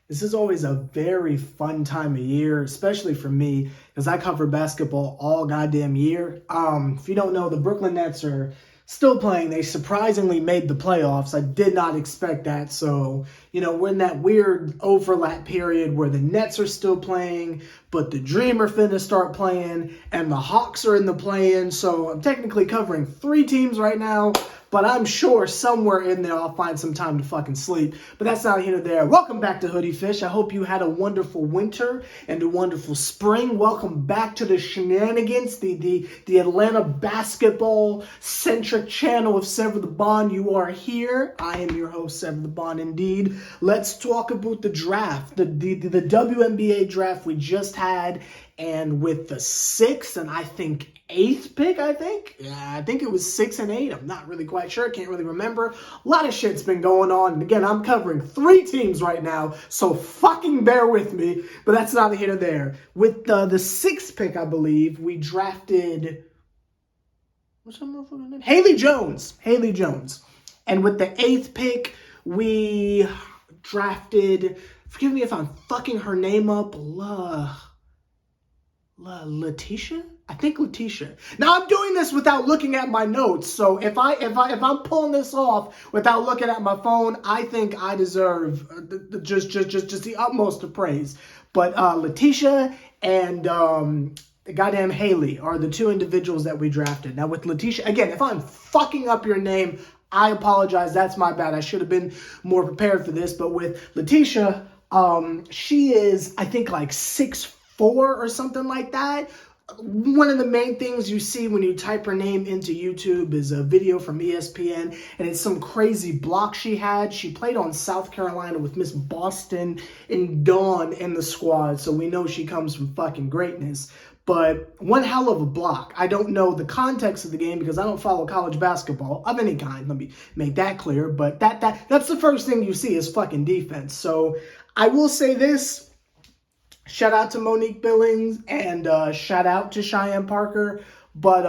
This is always a very fun time of year, especially for me, because I cover basketball all goddamn year. If you don't know, the Brooklyn Nets are still playing. They surprisingly made the playoffs. I did not expect that. So, we're in that weird overlap period where the Nets are still playing, but the Dream are finna start playing, and the Hawks are in the play-in. So I'm technically covering 3 teams right now. But I'm sure somewhere in there I'll find some time to fucking sleep. But that's not here nor there. Welcome back to Hoodie Fish. I hope you had a wonderful winter and a wonderful spring. Welcome back to the shenanigans, the Atlanta basketball-centric channel of Sever the Bond. You are here. I am your host, Sever the Bond, indeed. Let's talk about the draft, the WNBA draft we just had. And with the 6th and I think 8th pick, I think it was 6 and 8. I'm not really quite sure. Can't really remember. A lot of shit's been going on. And again, I'm covering 3 teams right now, so fucking bear with me. But that's not here or there. With the 6th pick, I believe, we drafted... what's her motherfucking name? Haley Jones. And with the 8th pick, we drafted... forgive me if I'm fucking her name up. Laeticia? I think Laeticia. Now I'm doing this without looking at my notes, so if I'm pulling this off without looking at my phone, I think I deserve just the utmost of praise. But Laeticia and goddamn Haley are the 2 individuals that we drafted. Now with Laeticia, again, if I'm fucking up your name, I apologize. That's my bad. I should have been more prepared for this. But with Laeticia, she is, I think, like 6'4" or something like that. One of the main things you see when you type her name into YouTube is a video from ESPN, and it's some crazy block she had. She played on South Carolina with Miss Boston and Dawn in the squad, so we know she comes from fucking greatness. But one hell of a block. I don't know the context of the game because I don't follow college basketball of any kind. Let me make that clear. But that's the first thing you see is fucking defense. So I will say this. Shout out to Monique Billings and shout out to Cheyenne Parker. But,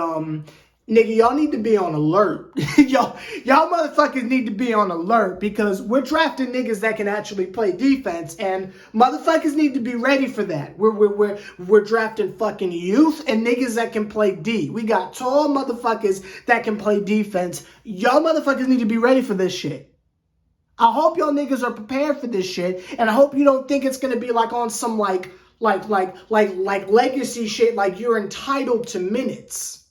nigga, y'all need to be on alert. y'all motherfuckers need to be on alert because we're drafting niggas that can actually play defense, and motherfuckers need to be ready for that. We're drafting fucking youth and niggas that can play D. We got tall motherfuckers that can play defense. Y'all motherfuckers need to be ready for this shit. I hope y'all niggas are prepared for this shit, and I hope you don't think it's gonna be like on some like legacy shit, like you're entitled to minutes.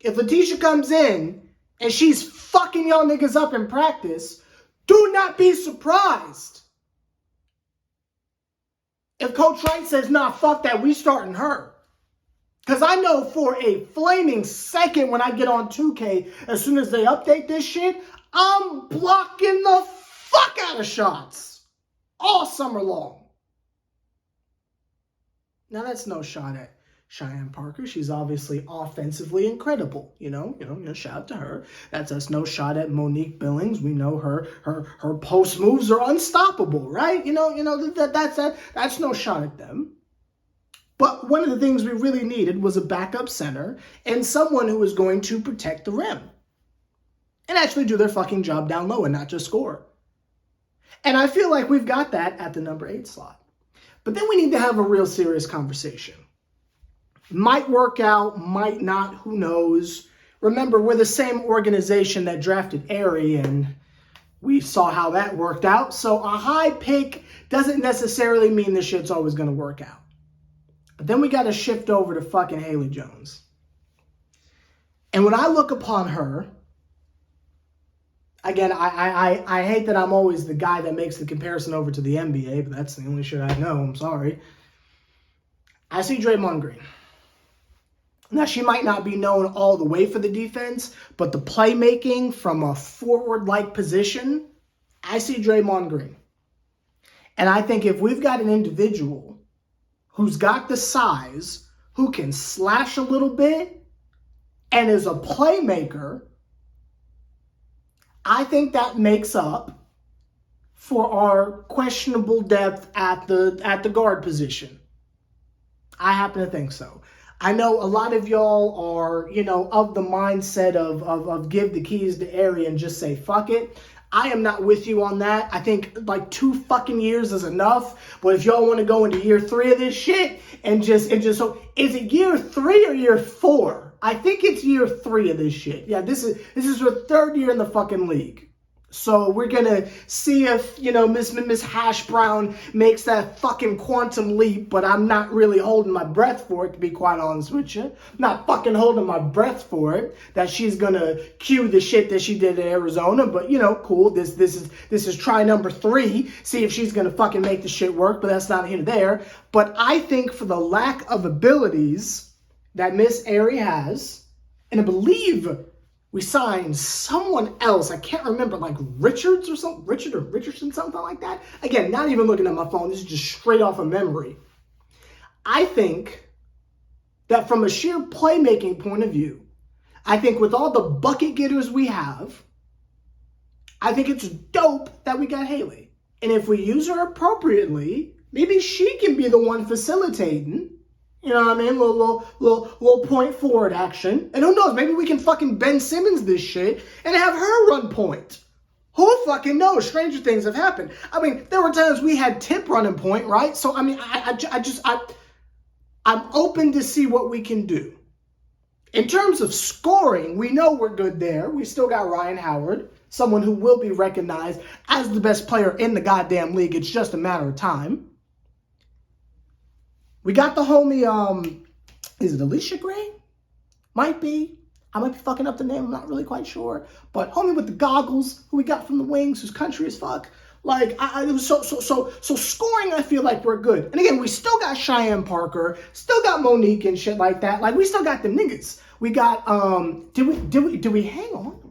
If Laeticia comes in and she's fucking y'all niggas up in practice, do not be surprised if Coach Wright says, nah, fuck that, we starting her. Because I know for a flaming second when I get on 2K, as soon as they update this shit, I'm blocking the fuck out of shots all summer long. Now, that's no shot at Cheyenne Parker. She's obviously offensively incredible. Shout out to her. That's no shot at Monique Billings. We know her post moves are unstoppable, right? That's no shot at them. But one of the things we really needed was a backup center and someone who was going to protect the rim and actually do their fucking job down low and not just score. And I feel like we've got that at the number 8 slot. But then we need to have a real serious conversation. Might work out, might not, who knows. Remember, we're the same organization that drafted Aerie, and we saw how that worked out. So a high pick doesn't necessarily mean this shit's always going to work out. But then we got to shift over to fucking Haley Jones. And when I look upon her, again, I hate that I'm always the guy that makes the comparison over to the NBA, but that's the only shit I know. I'm sorry. I see Draymond Green. Now, she might not be known all the way for the defense, but the playmaking from a forward-like position, I see Draymond Green. And I think if we've got an individual who's got the size, who can slash a little bit, and is a playmaker, I think that makes up for our questionable depth at the guard position. I happen to think so. I know a lot of y'all are, of the mindset of give the keys to Aerie and just say fuck it. I am not with you on that. I think like 2 fucking years is enough. But if y'all want to go into year 3 of this shit and just so is it year 3 or year 4? I think it's year 3 of this shit. Yeah, this is her 3rd year in the fucking league. So we're gonna see if, you know, Miss Hash Brown makes that fucking quantum leap, but I'm not really holding my breath for it, to be quite honest with you. I'm not fucking holding my breath for it that she's gonna cue the shit that she did in Arizona, but you know, cool. This is try number 3. See if she's gonna fucking make the shit work, but that's not here there. But I think for the lack of abilities that Miss Airy has, and I believe we signed someone else. I can't remember, like Richards or something. Richard or Richardson, something like that. Again, not even looking at my phone. This is just straight off of memory. I think that from a sheer playmaking point of view, I think with all the bucket getters we have, I think it's dope that we got Haley. And if we use her appropriately, maybe she can be the one facilitating. You know what I mean? Little point forward action. And who knows? Maybe we can fucking Ben Simmons this shit and have her run point. Who fucking knows? Stranger things have happened. I mean, there were times we had Tip running point, right? So, I mean, I'm open to see what we can do. In terms of scoring, we know we're good there. We still got Ryan Howard, someone who will be recognized as the best player in the goddamn league. It's just a matter of time. We got the homie, is it Alicia Gray? Might be. I might be fucking up the name. I'm not really quite sure. But homie with the goggles, who we got from the Wings, who's country as fuck. Like, so scoring, I feel like we're good. And again, we still got Cheyenne Parker, still got Monique and shit like that. Like, we still got them niggas. We got, did we hang on?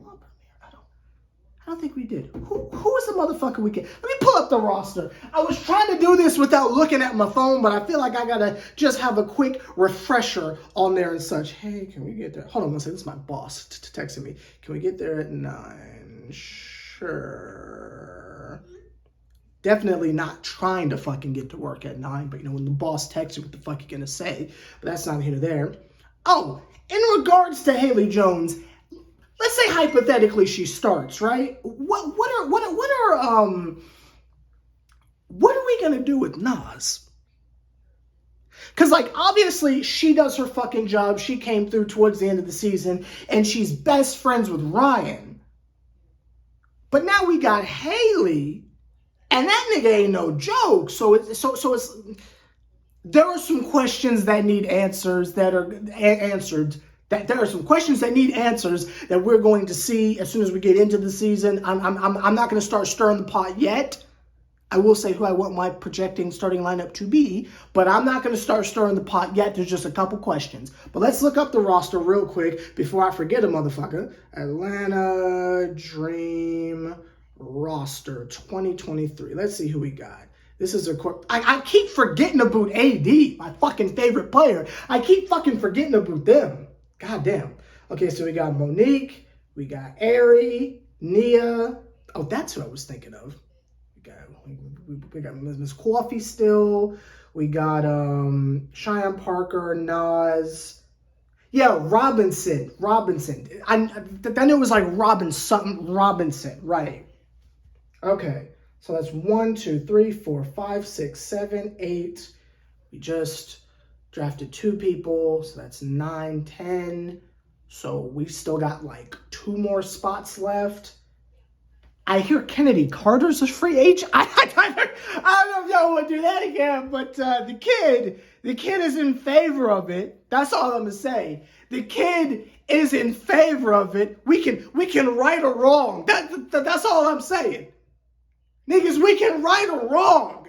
I don't think we did. Who was the motherfucker we get? Let me pull up the roster. I was trying to do this without looking at my phone, but I feel like I gotta just have a quick refresher on there and such. Hey, can we get there? Hold on one second. This is my boss texting me. Can we get there at 9? Sure. Definitely not trying to fucking get to work at 9, but you know, when the boss texts you, what the fuck you gonna say? But that's not here or there. Oh, in regards to Haley Jones, let's say hypothetically she starts, right? What are we gonna do with Nas? Because like obviously she does her fucking job. She came through towards the end of the season, and she's best friends with Ryan. But now we got Haley, and that nigga ain't no joke. So it's there are some questions that need answers that are answered. That there are some questions that need answers that we're going to see as soon as we get into the season. I'm not going to start stirring the pot yet. I will say who I want my projecting starting lineup to be, but I'm not going to start stirring the pot yet. There's just a couple questions. But let's look up the roster real quick before I forget a motherfucker. Atlanta Dream roster 2023. Let's see who we got. This is I keep forgetting about AD, my fucking favorite player. I keep fucking forgetting about them. God damn. Okay, so we got Monique, we got Ari, Nia. Oh, that's who I was thinking of. We got Miss Coffee still. We got Cheyenne Parker, Nas. Yeah, Robinson. I knew it was like Robinson, right. Okay, so that's 1, 2, 3, 4, 5, 6, 7, 8. We just drafted 2 people, so that's 9, 10. So we still got like 2 more spots left. I hear Kennedy Carter's a free agent. I don't know if y'all want to do that again, but the kid is in favor of it. That's all I'm gonna say. The kid is in favor of it. We can right or wrong. That's all I'm saying. Niggas, we can right or wrong.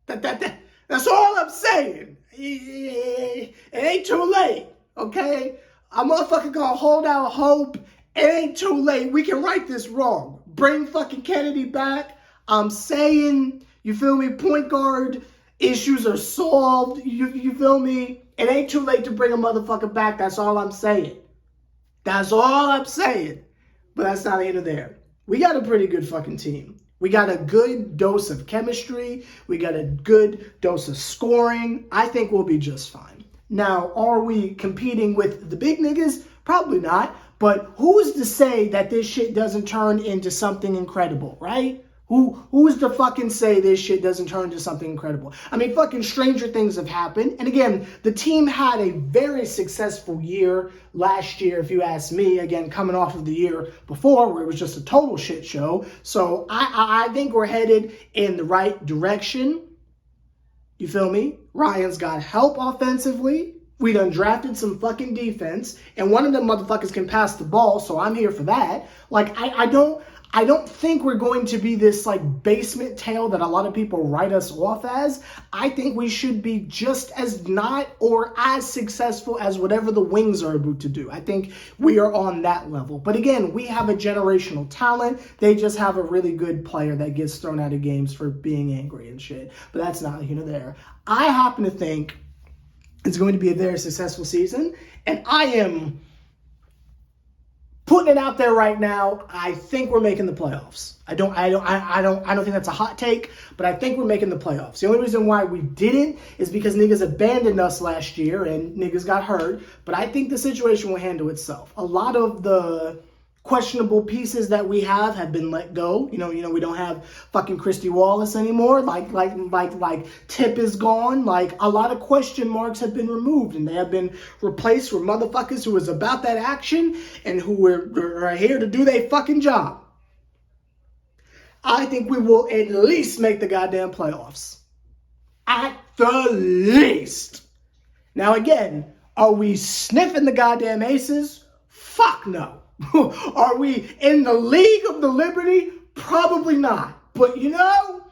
That's all I'm saying. It ain't too late, okay? I'm motherfucking gonna hold out hope. It ain't too late. We can right this wrong. Bring fucking Kennedy back. I'm saying, you feel me? Point guard issues are solved. You feel me? It ain't too late to bring a motherfucker back. That's all I'm saying. That's all I'm saying. But that's not either there. We got a pretty good fucking team. We got a good dose of chemistry. We got a good dose of scoring. I think we'll be just fine. Now, are we competing with the big niggas? Probably not. But who's to say that this shit doesn't turn into something incredible, right? Who's to fucking say this shit doesn't turn into something incredible? I mean, fucking stranger things have happened. And again, the team had a very successful year last year, if you ask me. Again, coming off of the year before where it was just a total shit show. So I think we're headed in the right direction. You feel me? Ryan's got help offensively. We done drafted some fucking defense. And one of them motherfuckers can pass the ball, so I'm here for that. Like, I don't think we're going to be this like basement tale that a lot of people write us off as. I think we should be just as not or as successful as whatever the Wings are about to do. I think we are on that level. But again, we have a generational talent. They just have a really good player that gets thrown out of games for being angry and shit. But that's not here nor there. I happen to think it's going to be a very successful season, and I am putting it out there right now. I think we're making the playoffs. I don't think that's a hot take, but I think we're making the playoffs. The only reason why we didn't is because niggas abandoned us last year and niggas got hurt. But I think the situation will handle itself. A lot of the questionable pieces that we have been let go. You know, we don't have fucking Christy Wallace anymore. Like Tip is gone. Like a lot of question marks have been removed and they have been replaced with motherfuckers who is about that action and who are here to do their fucking job. I think we will at least make the goddamn playoffs. At the least. Now again, are we sniffing the goddamn aces? Fuck no. Are we in the League of the Liberty? Probably not. But you know,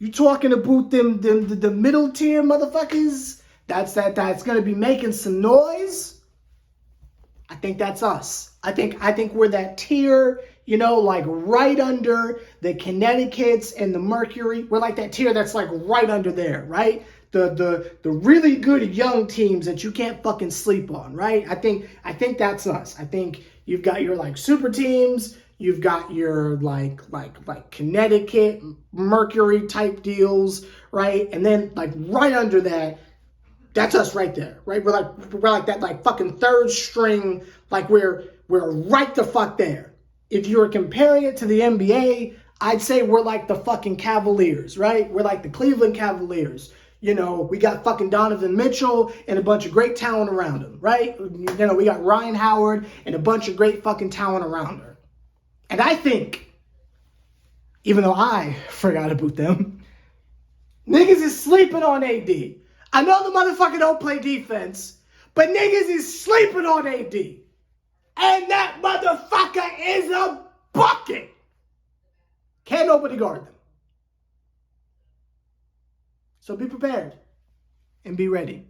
you talking about the middle tier motherfuckers that's gonna be making some noise. I think that's us. I think we're that tier, you know, like right under the Connecticut's and the Mercury. We're like that tier that's like right under there, right? The really good young teams that you can't fucking sleep on, right? I think that's us. I think you've got your like super teams, you've got your like Connecticut, Mercury type deals, right? And then like right under that, that's us right there, right? We're like that like fucking third string, like we're right the fuck there. If you were comparing it to the NBA, I'd say we're like the fucking Cavaliers, right? We're like the Cleveland Cavaliers. You know, we got fucking Donovan Mitchell and a bunch of great talent around him, right? You know, we got Ryan Howard and a bunch of great fucking talent around her. And I think, even though I forgot about them, niggas is sleeping on AD. I know the motherfucker don't play defense, but niggas is sleeping on AD. And that motherfucker is a bucket. Can't nobody guard them. So be prepared and be ready.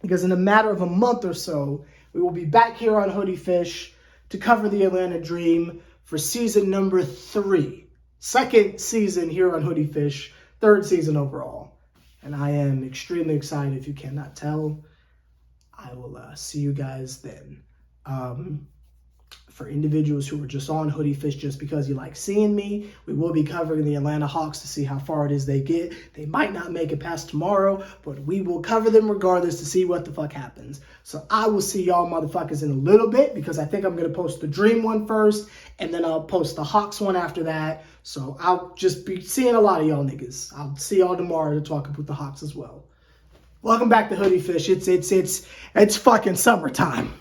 Because in a matter of a month or so, we will be back here on Hoodie Fish to cover the Atlanta Dream for season number 3. Second season here on Hoodie Fish, third season overall. And I am extremely excited if you cannot tell. I will see you guys then. For individuals who are just on Hoodie Fish just because you like seeing me, we will be covering the Atlanta Hawks to see how far it is they get. They might not make it past tomorrow, but we will cover them regardless to see what the fuck happens. So I will see y'all motherfuckers in a little bit because I think I'm going to post the Dream one first and then I'll post the Hawks one after that. So I'll just be seeing a lot of y'all niggas. I'll see y'all tomorrow to talk about the Hawks as well. Welcome back to Hoodie Fish. It's fucking summertime.